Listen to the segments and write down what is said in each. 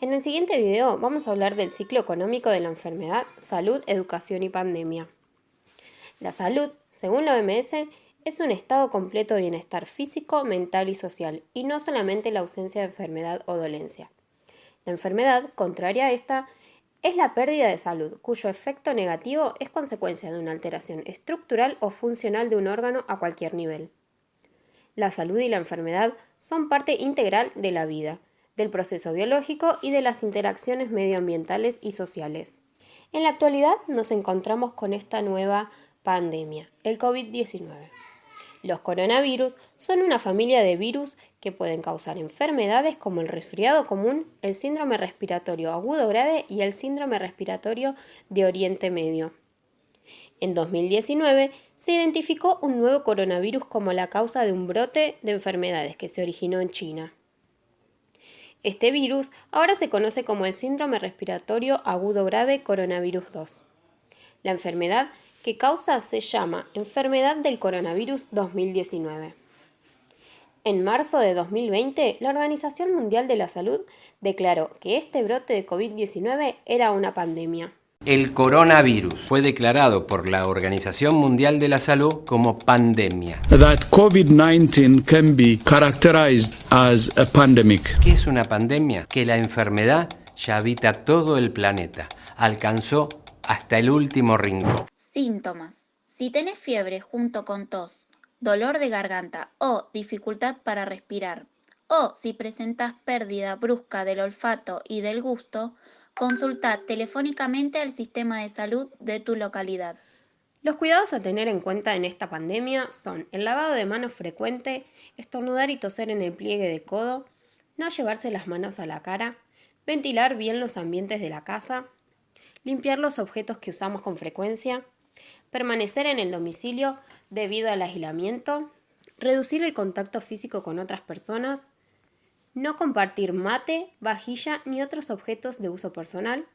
En el siguiente video vamos a hablar del ciclo económico de la enfermedad, salud, educación y pandemia. La salud, según la OMS, es un estado completo de bienestar físico, mental y social, y no solamente la ausencia de enfermedad o dolencia. La enfermedad, contraria a esta, es la pérdida de salud, cuyo efecto negativo es consecuencia de una alteración estructural o funcional de un órgano a cualquier nivel. La salud y la enfermedad son parte integral de la vida, del proceso biológico y de las interacciones medioambientales y sociales. En la actualidad nos encontramos con esta nueva pandemia, el COVID-19. Los coronavirus son una familia de virus que pueden causar enfermedades como el resfriado común, el síndrome respiratorio agudo grave y el síndrome respiratorio de Oriente Medio. En 2019 se identificó un nuevo coronavirus como la causa de un brote de enfermedades que se originó en China. Este virus ahora se conoce como el síndrome respiratorio agudo grave coronavirus 2. La enfermedad que causa se llama enfermedad del coronavirus 2019. En marzo de 2020, la Organización Mundial de la Salud declaró que este brote de COVID-19 era una pandemia. El coronavirus fue declarado por la Organización Mundial de la Salud como pandemia. That COVID-19 can be characterized as a pandemic. ¿Qué es una pandemia? Que la enfermedad ya habita todo el planeta, alcanzó hasta el último rincón. Síntomas. Si tenés fiebre junto con tos, dolor de garganta o dificultad para respirar, o si presentas pérdida brusca del olfato y del gusto, consulta telefónicamente al sistema de salud de tu localidad. Los cuidados a tener en cuenta en esta pandemia son el lavado de manos frecuente, estornudar y toser en el pliegue de codo, no llevarse las manos a la cara, ventilar bien los ambientes de la casa, limpiar los objetos que usamos con frecuencia, permanecer en el domicilio debido al aislamiento, reducir el contacto físico con otras personas, no compartir mate, vajilla ni otros objetos de uso personal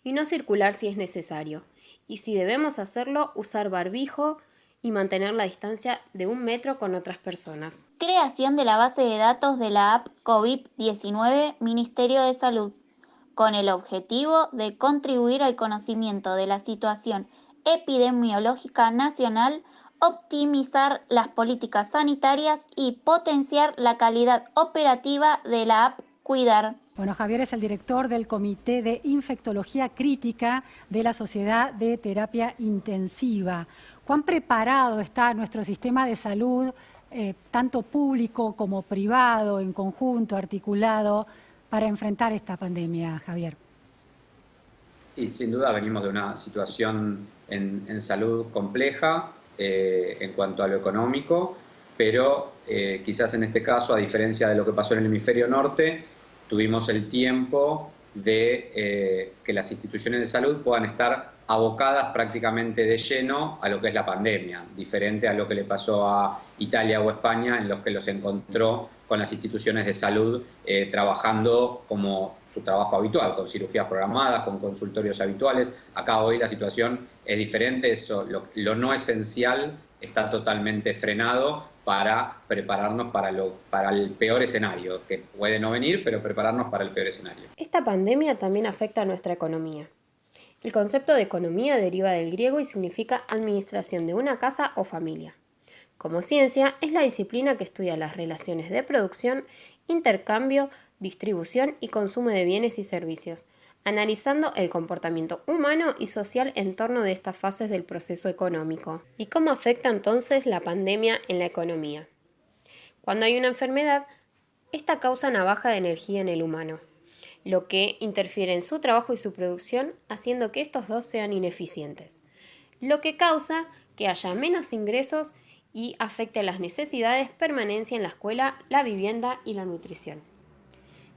y no circular si es necesario. Y si debemos hacerlo, usar barbijo y mantener la distancia de 1 metro con otras personas. Creación de la base de datos de la app COVID-19 Ministerio de Salud, con el objetivo de contribuir al conocimiento de la situación epidemiológica nacional, optimizar las políticas sanitarias y potenciar la calidad operativa de la app Cuidar. Bueno, Javier es el director del Comité de Infectología Crítica de la Sociedad de Terapia Intensiva. ¿Cuán preparado está nuestro sistema de salud, tanto público como privado, en conjunto, articulado, para enfrentar esta pandemia, Javier? Y sin duda venimos de una situación en salud compleja en cuanto a lo económico, pero quizás en este caso, a diferencia de lo que pasó en el hemisferio norte, tuvimos el tiempo de que las instituciones de salud puedan estar abocadas prácticamente de lleno a lo que es la pandemia, diferente a lo que le pasó a Italia o España, en los que los encontró con las instituciones de salud trabajando como su trabajo habitual, con cirugías programadas, con consultorios habituales. Acá hoy la situación es diferente, eso, lo no esencial está totalmente frenado para prepararnos para el peor escenario, que puede no venir, pero prepararnos para el peor escenario. Esta pandemia también afecta a nuestra economía. El concepto de economía deriva del griego y significa administración de una casa o familia. Como ciencia, es la disciplina que estudia las relaciones de producción, intercambio, distribución y consumo de bienes y servicios, analizando el comportamiento humano y social en torno de estas fases del proceso económico. ¿Y cómo afecta entonces la pandemia en la economía? Cuando hay una enfermedad, esta causa una baja de energía en el humano, lo que interfiere en su trabajo y su producción, haciendo que estos dos sean ineficientes, lo que causa que haya menos ingresos y afecte las necesidades, permanencia en la escuela, la vivienda y la nutrición.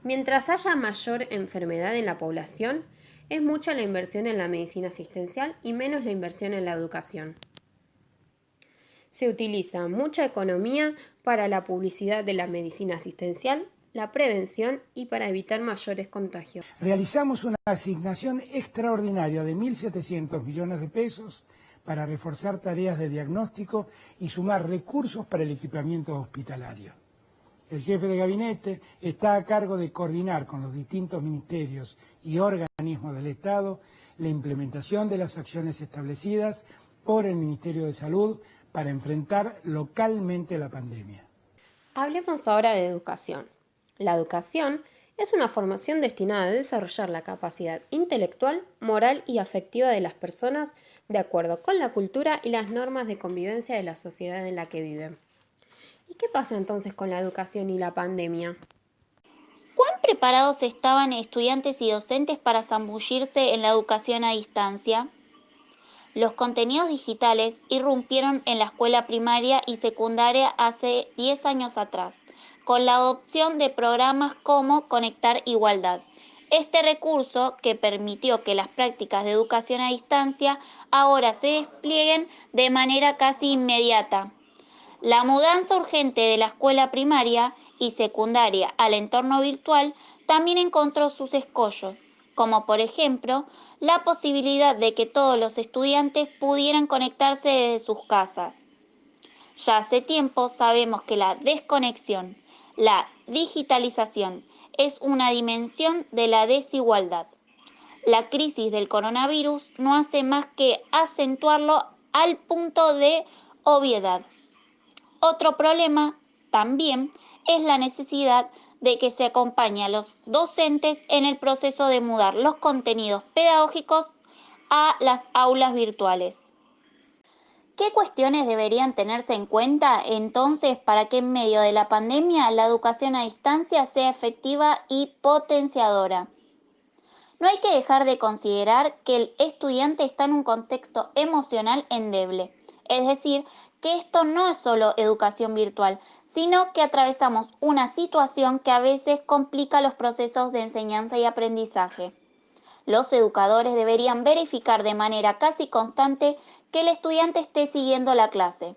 Mientras haya mayor enfermedad en la población, es mucha la inversión en la medicina asistencial y menos la inversión en la educación. Se utiliza mucha economía para la publicidad de la medicina asistencial, la prevención y para evitar mayores contagios. Realizamos una asignación extraordinaria de 1.700 millones de pesos para reforzar tareas de diagnóstico y sumar recursos para el equipamiento hospitalario. El jefe de gabinete está a cargo de coordinar con los distintos ministerios y organismos del Estado la implementación de las acciones establecidas por el Ministerio de Salud para enfrentar localmente la pandemia. Hablemos ahora de educación. La educación es una formación destinada a desarrollar la capacidad intelectual, moral y afectiva de las personas de acuerdo con la cultura y las normas de convivencia de la sociedad en la que viven. ¿Y qué pasa entonces con la educación y la pandemia? ¿Cuán preparados estaban estudiantes y docentes para zambullirse en la educación a distancia? Los contenidos digitales irrumpieron en la escuela primaria y secundaria hace 10 años atrás, con la adopción de programas como Conectar Igualdad. Este recurso, que permitió que las prácticas de educación a distancia ahora se desplieguen de manera casi inmediata. La mudanza urgente de la escuela primaria y secundaria al entorno virtual también encontró sus escollos, como por ejemplo la posibilidad de que todos los estudiantes pudieran conectarse desde sus casas. Ya hace tiempo sabemos que la desconexión, la digitalización, es una dimensión de la desigualdad. La crisis del coronavirus no hace más que acentuarlo al punto de obviedad. Otro problema también es la necesidad de que se acompañe a los docentes en el proceso de mudar los contenidos pedagógicos a las aulas virtuales. ¿Qué cuestiones deberían tenerse en cuenta entonces para que en medio de la pandemia la educación a distancia sea efectiva y potenciadora? No hay que dejar de considerar que el estudiante está en un contexto emocional endeble, es decir, que esto no es solo educación virtual, sino que atravesamos una situación que a veces complica los procesos de enseñanza y aprendizaje. Los educadores deberían verificar de manera casi constante que el estudiante esté siguiendo la clase.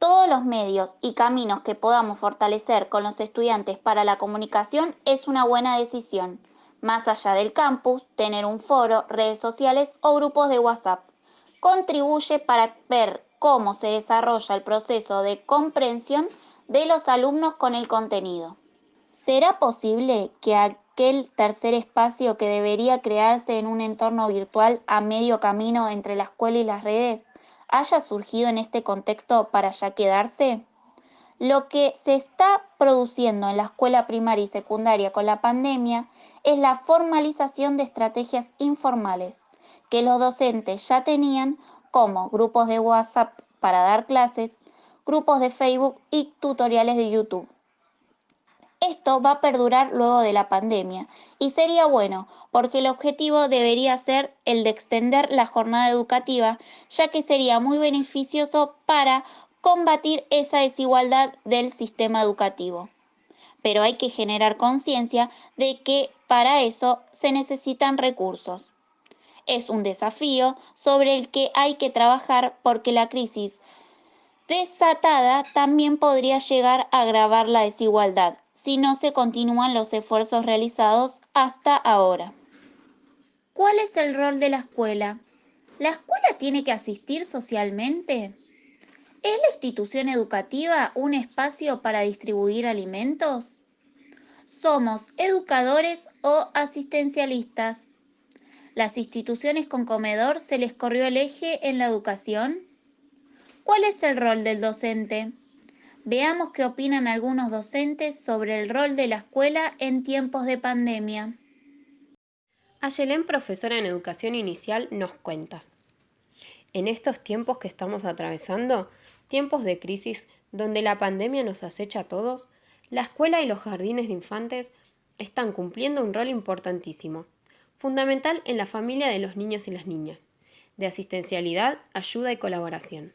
Todos los medios y caminos que podamos fortalecer con los estudiantes para la comunicación es una buena decisión. Más allá del campus, tener un foro, redes sociales o grupos de WhatsApp contribuye para ver cómo se desarrolla el proceso de comprensión de los alumnos con el contenido. ¿Será posible que aquel tercer espacio que debería crearse en un entorno virtual a medio camino entre la escuela y las redes haya surgido en este contexto para ya quedarse? Lo que se está produciendo en la escuela primaria y secundaria con la pandemia es la formalización de estrategias informales que los docentes ya tenían, como grupos de WhatsApp para dar clases, grupos de Facebook y tutoriales de YouTube. Esto va a perdurar luego de la pandemia y sería bueno porque el objetivo debería ser el de extender la jornada educativa, ya que sería muy beneficioso para combatir esa desigualdad del sistema educativo. Pero hay que generar conciencia de que para eso se necesitan recursos. Es un desafío sobre el que hay que trabajar porque la crisis desatada también podría llegar a agravar la desigualdad si no se continúan los esfuerzos realizados hasta ahora. ¿Cuál es el rol de la escuela? ¿La escuela tiene que asistir socialmente? ¿Es la institución educativa un espacio para distribuir alimentos? ¿Somos educadores o asistencialistas? ¿Las instituciones con comedor se les corrió el eje en la educación? ¿Cuál es el rol del docente? Veamos qué opinan algunos docentes sobre el rol de la escuela en tiempos de pandemia. Ayelén, profesora en educación inicial, nos cuenta. En estos tiempos que estamos atravesando, tiempos de crisis donde la pandemia nos acecha a todos, la escuela y los jardines de infantes están cumpliendo un rol importantísimo, fundamental en la familia de los niños y las niñas, de asistencialidad, ayuda y colaboración.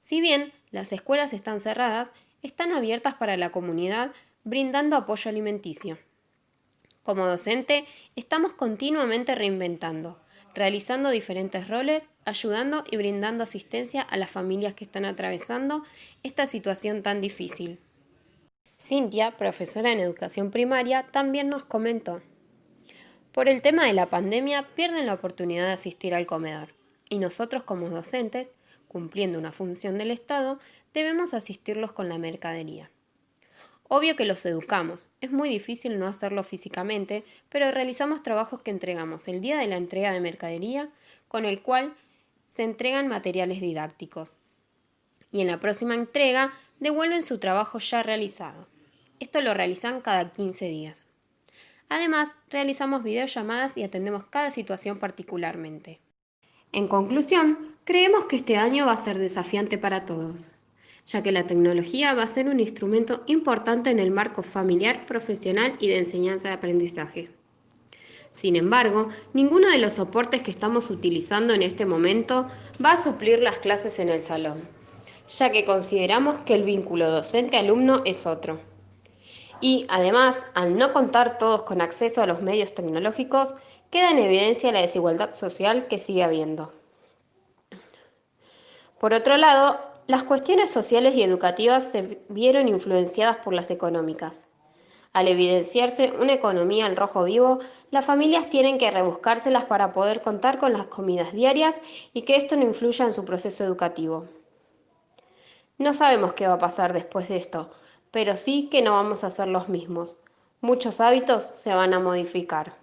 Si bien las escuelas están cerradas, están abiertas para la comunidad, brindando apoyo alimenticio. Como docente, estamos continuamente reinventando, realizando diferentes roles, ayudando y brindando asistencia a las familias que están atravesando esta situación tan difícil. Cintia, profesora en educación primaria, también nos comentó: por el tema de la pandemia pierden la oportunidad de asistir al comedor, y nosotros como docentes, cumpliendo una función del Estado, debemos asistirlos con la mercadería. Obvio que los educamos, es muy difícil no hacerlo físicamente, pero realizamos trabajos que entregamos el día de la entrega de mercadería, con el cual se entregan materiales didácticos. Y en la próxima entrega devuelven su trabajo ya realizado. Esto lo realizan cada 15 días. Además, realizamos videollamadas y atendemos cada situación particularmente. En conclusión, creemos que este año va a ser desafiante para todos, ya que la tecnología va a ser un instrumento importante en el marco familiar, profesional y de enseñanza y aprendizaje. Sin embargo, ninguno de los soportes que estamos utilizando en este momento va a suplir las clases en el salón, ya que consideramos que el vínculo docente-alumno es otro. Y además, al no contar todos con acceso a los medios tecnológicos, queda en evidencia la desigualdad social que sigue habiendo. Por otro lado, las cuestiones sociales y educativas se vieron influenciadas por las económicas. Al evidenciarse una economía al rojo vivo, las familias tienen que rebuscárselas para poder contar con las comidas diarias y que esto no influya en su proceso educativo. No sabemos qué va a pasar después de esto, pero sí que no vamos a ser los mismos. Muchos hábitos se van a modificar.